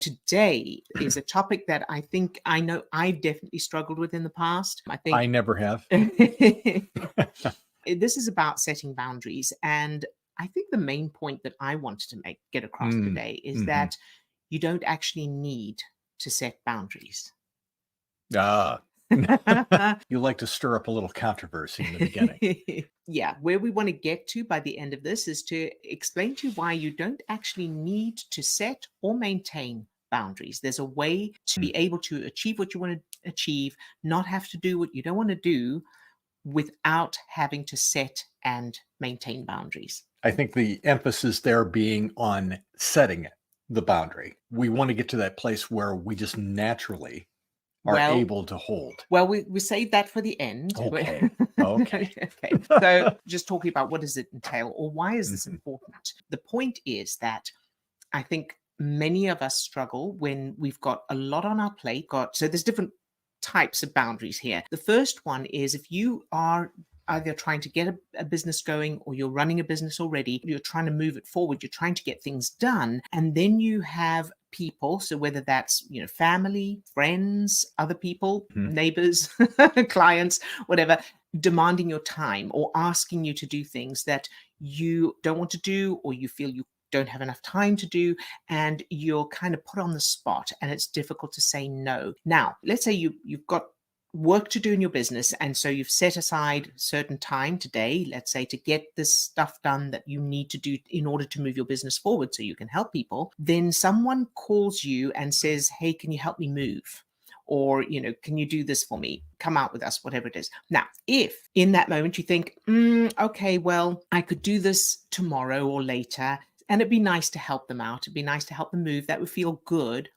today is a topic that I know I've definitely struggled with in the past. I think I never have. this is about setting boundaries. And I think the main point that I wanted to get across today is that you don't actually need to set boundaries. You like to stir up a little controversy in the beginning. Yeah, where we want to get to by the end of this is to explain to you why you don't actually need to set or maintain boundaries. There's a way to be able to achieve what you want to achieve, not have to do what you don't want to do without having to set and maintain boundaries. I think the emphasis there being on setting the boundary. We want to get to that place where we just naturally are able to hold. Well, we save that for the end. Okay. Okay. So just talking about what does it entail, or why is this important? The point is that I think many of us struggle when we've got a lot on our plate. So there's different types of boundaries here. The first one is if you are either trying to get a business going, or you're running a business already, you're trying to move it forward, you're trying to get things done, and then you have people, so whether that's family, friends, other people, neighbors, clients, whatever, demanding your time or asking you to do things that you don't want to do, or you feel you don't have enough time to do, and you're kind of put on the spot and it's difficult to say no. Now, let's say you've got work to do in your business, and so you've set aside certain time today, let's say, to get this stuff done that you need to do in order to move your business forward so you can help people. Then someone calls you and says, hey, can you help me move? Or, can you do this for me? Come out with us, whatever it is. Now, if in that moment you think, okay, well, I could do this tomorrow or later, and it'd be nice to help them out. It'd be nice to help them move. That would feel good.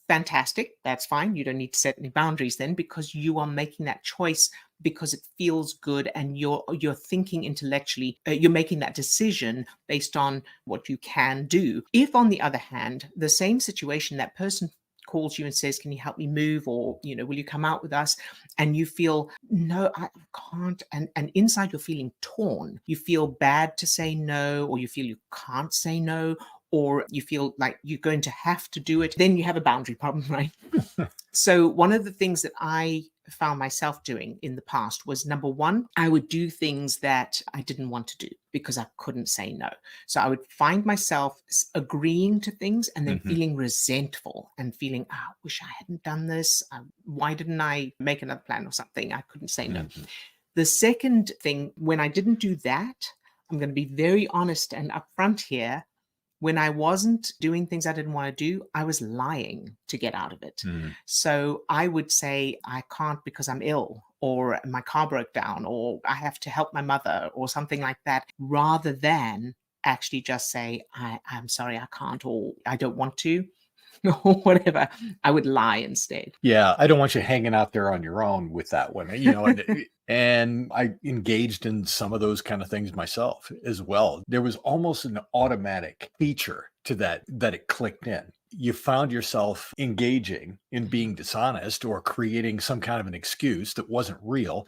Fantastic. That's fine. You don't need to set any boundaries then, because you are making that choice because it feels good, and you're thinking intellectually, you're making that decision based on what you can do. If, on the other hand, the same situation, that person calls you and says, can you help me move? Or, will you come out with us? And you feel, no, I can't. And inside you're feeling torn. You feel bad to say no, or you feel you can't say no, or you feel like you're going to have to do it. Then you have a boundary problem, right? So one of the things that I found myself doing in the past was, number one, I would do things that I didn't want to do because I couldn't say no. So I would find myself agreeing to things and then feeling resentful and feeling, I wish I hadn't done this. Why didn't I make another plan or something? I couldn't say no. The second thing, when I didn't do that, I'm going to be very honest and upfront here. When I wasn't doing things I didn't want to do, I was lying to get out of it. So I would say, I can't because I'm ill, or my car broke down, or I have to help my mother, or something like that, rather than actually just say, I'm sorry, I can't, or I don't want to, or whatever. I would lie instead. Yeah, I don't want you hanging out there on your own with that one, and I engaged in some of those kind of things myself as well. There was almost an automatic feature to that it clicked in. You found yourself engaging in being dishonest or creating some kind of an excuse that wasn't real,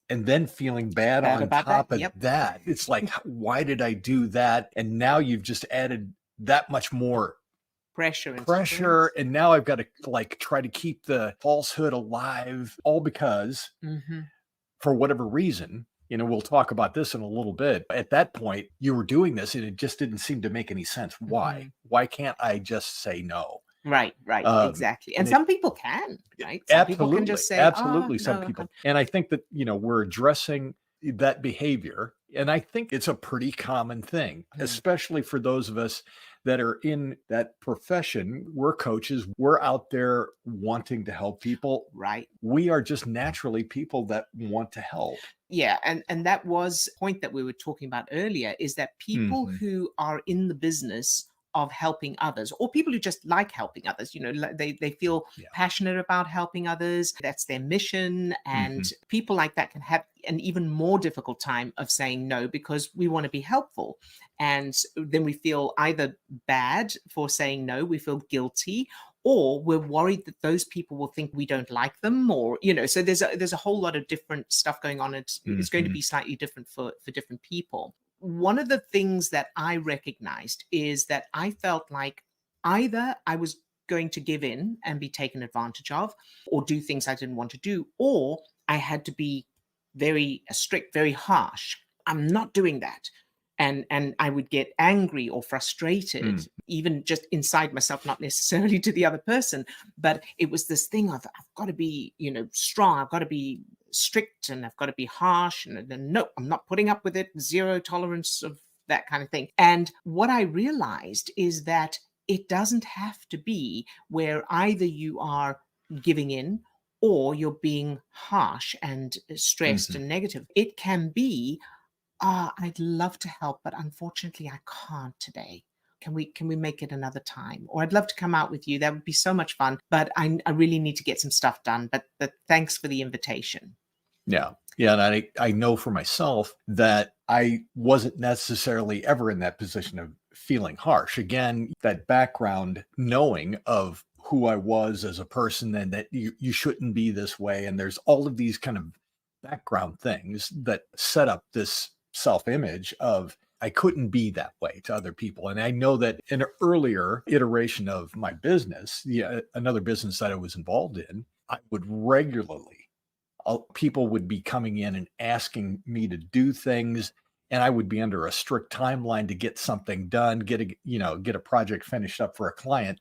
and then feeling bad on top of that. It's like, why did I do that? And now you've just added that much more pressure, and now I've got to try to keep the falsehood alive, all because for whatever reason, we'll talk about this in a little bit. At that point, you were doing this and it just didn't seem to make any sense. Why can't I just say no? Right, exactly. And some people can, right? Some people can just say, absolutely. Some no, people. And I think that, we're addressing that behavior. And I think it's a pretty common thing, especially for those of us that are in that profession. We're coaches. We're out there wanting to help people. Right. We are just naturally people that want to help. Yeah. And that was a point that we were talking about earlier, is that people who are in the business of helping others, or people who just like helping others, they feel passionate about helping others. That's their mission. And people like that can have an even more difficult time of saying no, because we want to be helpful. And then we feel either bad for saying no, we feel guilty, or we're worried that those people will think we don't like them, or, so there's a whole lot of different stuff going on. It's going to be slightly different for different people. One of the things that I recognized is that I felt like either I was going to give in and be taken advantage of or do things I didn't want to do, or I had to be very strict, very harsh. I'm not doing that. And I would get angry or frustrated, even just inside myself, not necessarily to the other person. But it was this thing of, I've got to be, strong. I've got to be strict and I've got to be harsh. And no, I'm not putting up with it. Zero tolerance of that kind of thing. And what I realized is that it doesn't have to be where either you are giving in or you're being harsh and stressed and negative. It can be, I'd love to help, but unfortunately I can't today. Can we make it another time? Or I'd love to come out with you. That would be so much fun, but I really need to get some stuff done. But thanks for the invitation. Yeah. Yeah. And I know for myself that I wasn't necessarily ever in that position of feeling harsh. Again, that background knowing of who I was as a person and that you shouldn't be this way. And there's all of these kind of background things that set up this self-image of I couldn't be that way to other people. And I know that in an earlier iteration of my business, another business that I was involved in, I would regularly, people would be coming in and asking me to do things. And I would be under a strict timeline to get something done, get a project finished up for a client.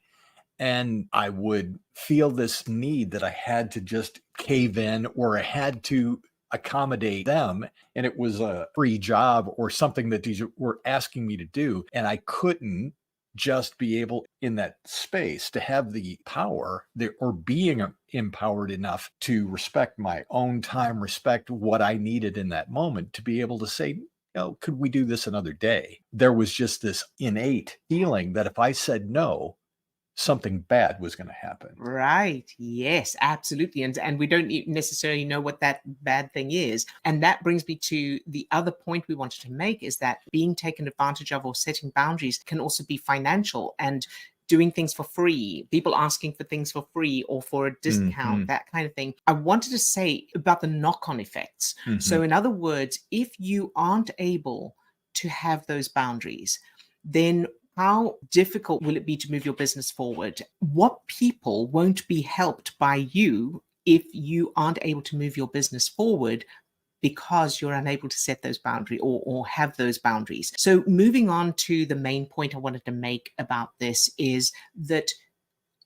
And I would feel this need that I had to just cave in or I had to accommodate them. And it was a free job or something that these were asking me to do. And I couldn't just be able in that space to have the power or being empowered enough to respect my own time, respect what I needed in that moment to be able to say, could we do this another day? There was just this innate feeling that if I said no, something bad was going to happen. Right. Yes, absolutely. And we don't necessarily know what that bad thing is. And that brings me to the other point we wanted to make is that being taken advantage of or setting boundaries can also be financial and doing things for free, people asking for things for free or for a discount, that kind of thing. I wanted to say about the knock-on effects. So in other words, if you aren't able to have those boundaries, then how difficult will it be to move your business forward? What people won't be helped by you if you aren't able to move your business forward because you're unable to set those boundaries or have those boundaries? So moving on to the main point I wanted to make about this is that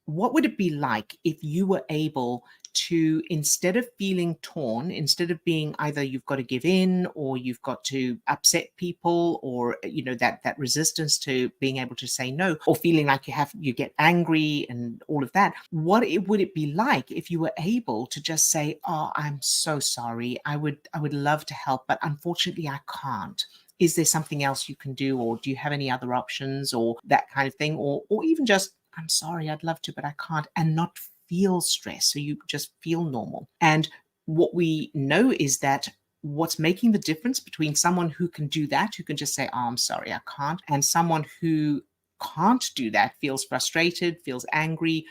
what would it be like if you were able to, instead of feeling torn, instead of being either you've got to give in or you've got to upset people or, that resistance to being able to say no or feeling like you get angry and all of that, would it be like if you were able to just say, oh, I'm so sorry. I would love to help, but unfortunately I can't. Is there something else you can do? Or do you have any other options or that kind of thing? Or even just, I'm sorry, I'd love to, but I can't, and not feel stress. So you just feel normal. And what we know is that what's making the difference between someone who can do that, who can just say, oh, I'm sorry, I can't, and someone who can't do that, feels frustrated, feels angry,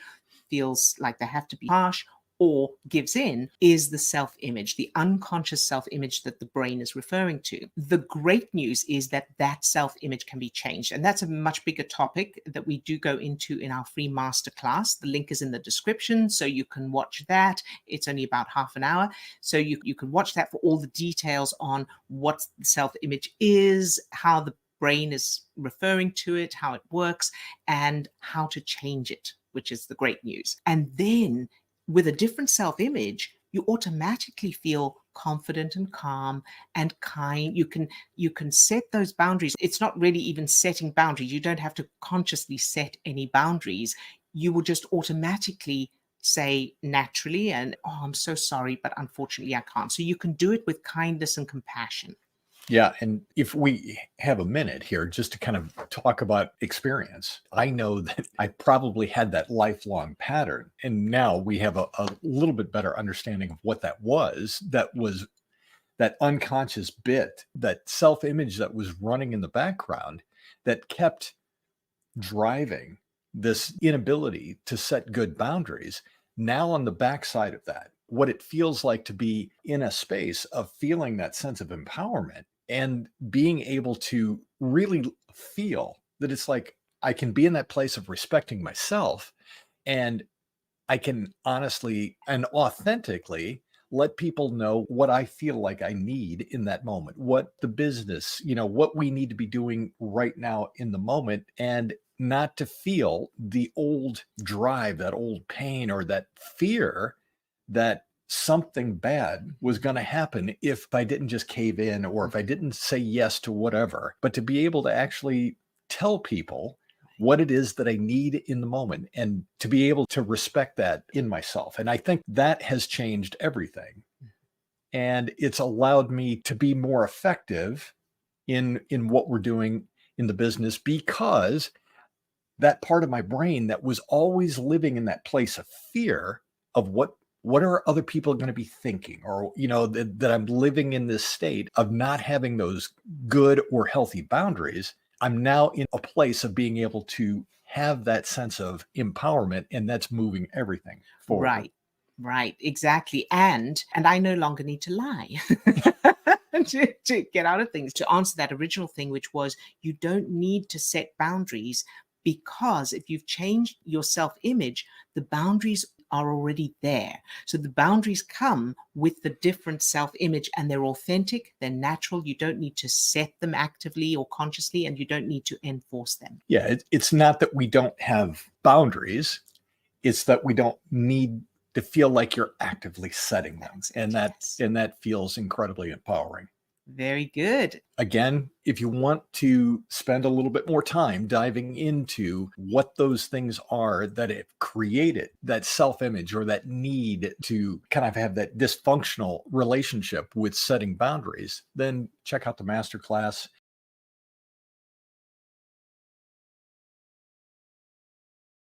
feels like they have to be harsh, or gives in, is the self-image, the unconscious self-image that the brain is referring to. The great news is that self-image can be changed. And that's a much bigger topic that we do go into in our free masterclass. The link is in the description, so you can watch that. It's only about half an hour. So you can watch that for all the details on what self-image is, how the brain is referring to it, how it works, and how to change it, which is the great news. And then with a different self-image, you automatically feel confident and calm and kind. You can set those boundaries. It's not really even setting boundaries. You don't have to consciously set any boundaries. You will just automatically say naturally, and oh, I'm so sorry, but unfortunately I can't. So you can do it with kindness and compassion. Yeah. And if we have a minute here just to kind of talk about experience, I know that I probably had that lifelong pattern. And now we have a little bit better understanding of what that was that unconscious bit, that self-image that was running in the background that kept driving this inability to set good boundaries. Now on the backside of that, what it feels like to be in a space of feeling that sense of empowerment and being able to really feel that it's like I can be in that place of respecting myself And I can honestly and authentically let people know what I feel like I need in that moment, what the business, what we need to be doing right now in the moment, and not to feel the old drive, that old pain, or that fear that something bad was going to happen if I didn't just cave in or if I didn't say yes to whatever, but to be able to actually tell people what it is that I need in the moment and to be able to respect that in myself. And I think that has changed everything. And it's allowed me to be more effective in what we're doing in the business, because that part of my brain that was always living in that place of fear of what are other people going to be thinking, or that I'm living in this state of not having those good or healthy boundaries. I'm now in a place of being able to have that sense of empowerment, and that's moving everything forward. Right, exactly. And I no longer need to lie to get out of things. To answer that original thing, which was, you don't need to set boundaries, because if you've changed your self-image, the boundaries are already there. So the boundaries come with the different self-image, and they're authentic, they're natural. You don't need to set them actively or consciously, and you don't need to enforce them. Yeah, it's not that we don't have boundaries, it's that we don't need to feel like you're actively setting them. And that feels incredibly empowering. Very good. Again, if you want to spend a little bit more time diving into what those things are that have created that self-image or that need to kind of have that dysfunctional relationship with setting boundaries, then check out the masterclass.